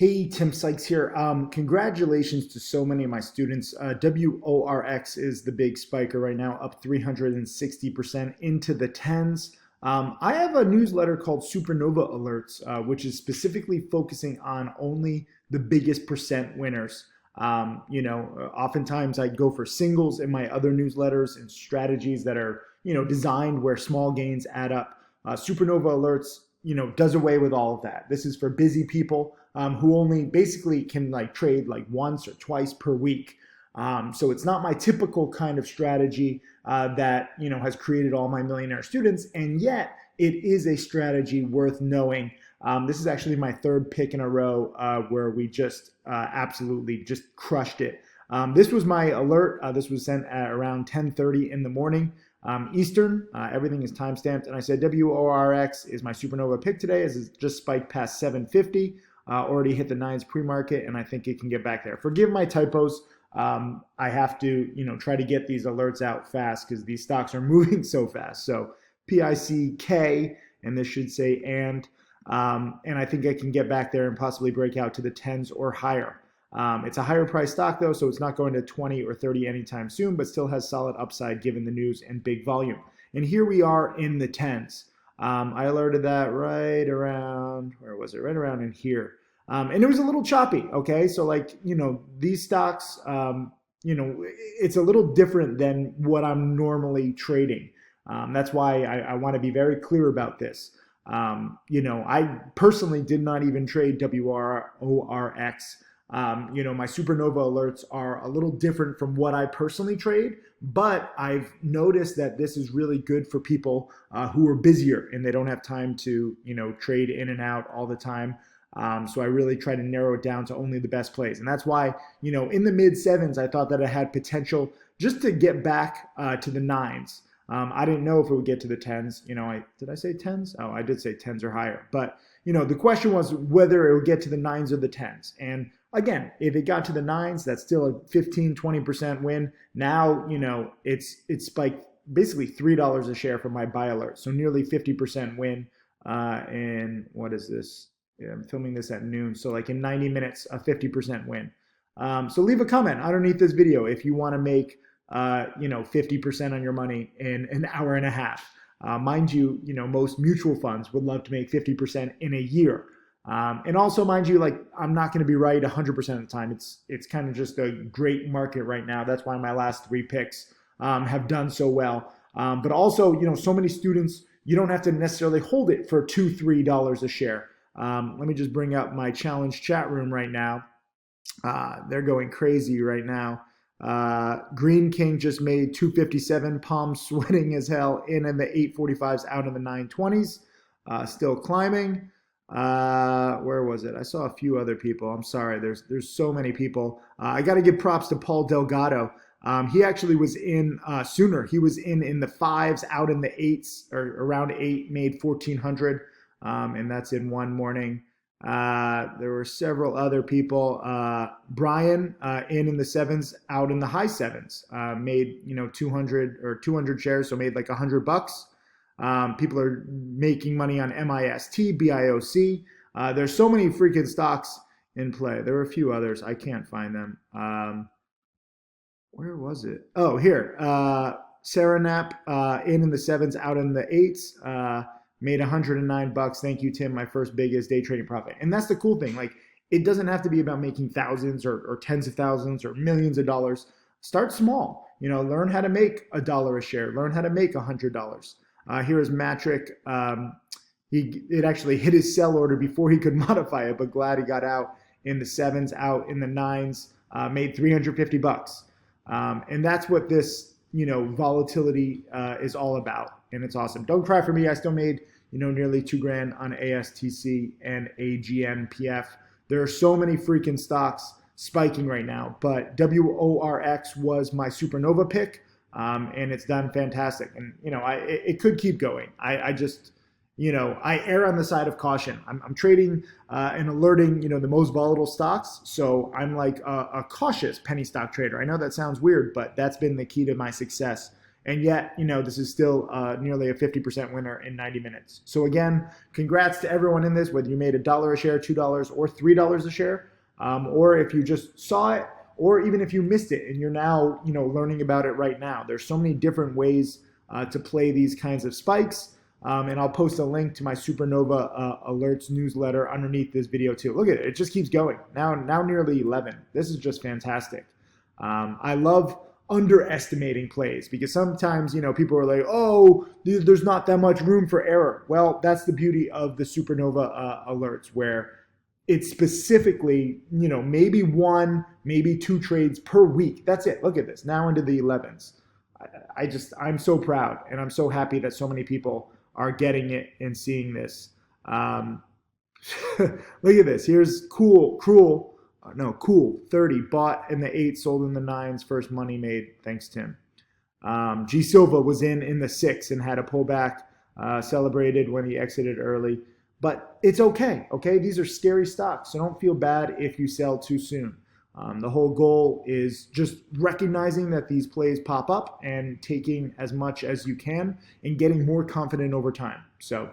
Hey, Tim Sykes here. Congratulations to so many of my students. WORX is the big spiker right now, up 360% into the tens. I have a newsletter called Supernova Alerts, which is specifically focusing on only the biggest percent winners. Oftentimes I go for singles in my other newsletters and strategies that are, designed where small gains add up. Supernova Alerts, does away with all of that. This is for busy people who only basically can trade once or twice per week. So it's not my typical kind of strategy that has created all my millionaire students, and yet it is a strategy worth knowing. This is actually my third pick in a row where we just absolutely just crushed it. This was my alert. This was sent at around 10:30 in the morning. Eastern, everything is timestamped, and I said WORX is my supernova pick today as it's just spiked past 750, already hit the nines pre-market, and I think it can get back there. Forgive my typos. I have to, try to get these alerts out fast because these stocks are moving so fast. So PICK, and this should say and I think I can get back there and possibly break out to the tens or higher. It's a higher price stock though, so it's not going to 20 or 30 anytime soon, but still has solid upside given the news and big volume. And here we are in the tens. I alerted that right around, where was it? Right around in here. And it was a little choppy, okay? So these stocks, it's a little different than what I'm normally trading. That's why I want to be very clear about this. I personally did not even trade WORX. My supernova alerts are a little different from what I personally trade, but I've noticed that this is really good for people who are busier and they don't have time to, trade in and out all the time. So I really try to narrow it down to only the best plays. And that's why, in the mid sevens, I thought that it had potential just to get back to the nines. I didn't know if it would get to the tens. Did I say tens? Oh, I did say tens or higher. But, the question was whether it would get to the nines or the tens. And again, if it got to the nines, that's still a 15, 20% win. Now, it's spiked basically $3 a share for my buy alert. So nearly 50% win. And what is this? Yeah, I'm filming this at noon. So in 90 minutes, a 50% win. So leave a comment underneath this video if you want to make 50% on your money in an hour and a half. Mind you, most mutual funds would love to make 50% in a year. And also, mind you, I'm not going to be right 100% of the time. It's kind of just a great market right now. That's why my last three picks have done so well. But also, so many students, you don't have to necessarily hold it for $2, $3 a share. Let me just bring up my challenge chat room right now. They're going crazy right now. Green King just made 257, palm sweating as hell, in the 845s, out in the 920s, still climbing. Where was it? I saw a few other people. I'm sorry. There's so many people. I got to give props to Paul Delgado. He actually was in sooner. He was in the fives, out in the eights, or around 8, made 1400. And that's in one morning. There were several other people. Brian in the sevens, out in the high sevens, made 200 shares, so made $100. People are making money on MIST, BIOC. There's so many freaking stocks in play. There were a few others. I can't find them. Where was it? Oh, here. Saranap in the sevens, out in the eights. Made $109. Thank you, Tim. My first biggest day trading profit. And that's the cool thing. It doesn't have to be about making thousands or tens of thousands or millions of dollars. Start small. Learn how to make $1 a share. Learn how to make $100. Here is Matrick. It actually hit his sell order before he could modify it, but glad he got out in the sevens, out in the nines, made $350. And that's what this, volatility is all about. And it's awesome. Don't cry for me. I still made, nearly $2,000 on ASTC and AGNPF. There are so many freaking stocks spiking right now, but WORX was my supernova pick. And it's done fantastic. And, it could keep going. I just, I err on the side of caution. I'm trading and alerting, the most volatile stocks. So I'm like a cautious penny stock trader. I know that sounds weird, but that's been the key to my success. And yet, this is still nearly a 50% winner in 90 minutes. So again, congrats to everyone in this, whether you made $1 a share, $2, or $3 a share, or if you just saw it, or even if you missed it and you're now, learning about it right now. There's so many different ways to play these kinds of spikes. And I'll post a link to my Supernova Alerts newsletter underneath this video too. Look at it, it just keeps going. Now nearly 11. This is just fantastic. I love underestimating plays because sometimes, people are like, oh, there's not that much room for error. Well, that's the beauty of the Supernova Alerts, where it's specifically, maybe 1, maybe 2 trades per week. That's it. Look at this, now into the 11s. I'm so proud, and I'm so happy that so many people are getting it and seeing this. Look at this. Here's Cool 30, bought in the 8, sold in the 9s, first money made. Thanks, Tim. G Silva was in the 6 and had a pullback, celebrated when he exited early. But it's okay, okay? These are scary stocks, so don't feel bad if you sell too soon. The whole goal is just recognizing that these plays pop up and taking as much as you can and getting more confident over time. So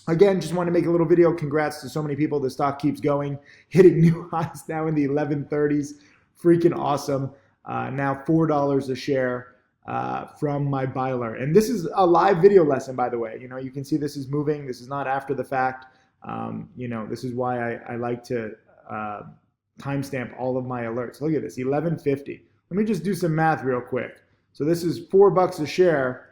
again, just want to make a little video. Congrats to so many people. The stock keeps going, hitting new highs now in the 1130s. Freaking awesome. Now $4 a share from my buy alert. And this is a live video lesson, by the way. You can see this is moving. This is not after the fact. This is why I like to timestamp all of my alerts. Look at this, 1150. Let me just do some math real quick. So this is $4 a share,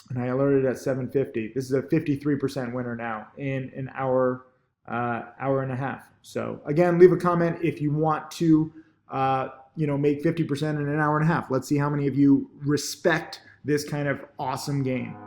and I alerted at 750. This is a 53% winner now in an hour and a half. So again, leave a comment if you want to make 50% in an hour and a half. Let's see how many of you respect this kind of awesome game.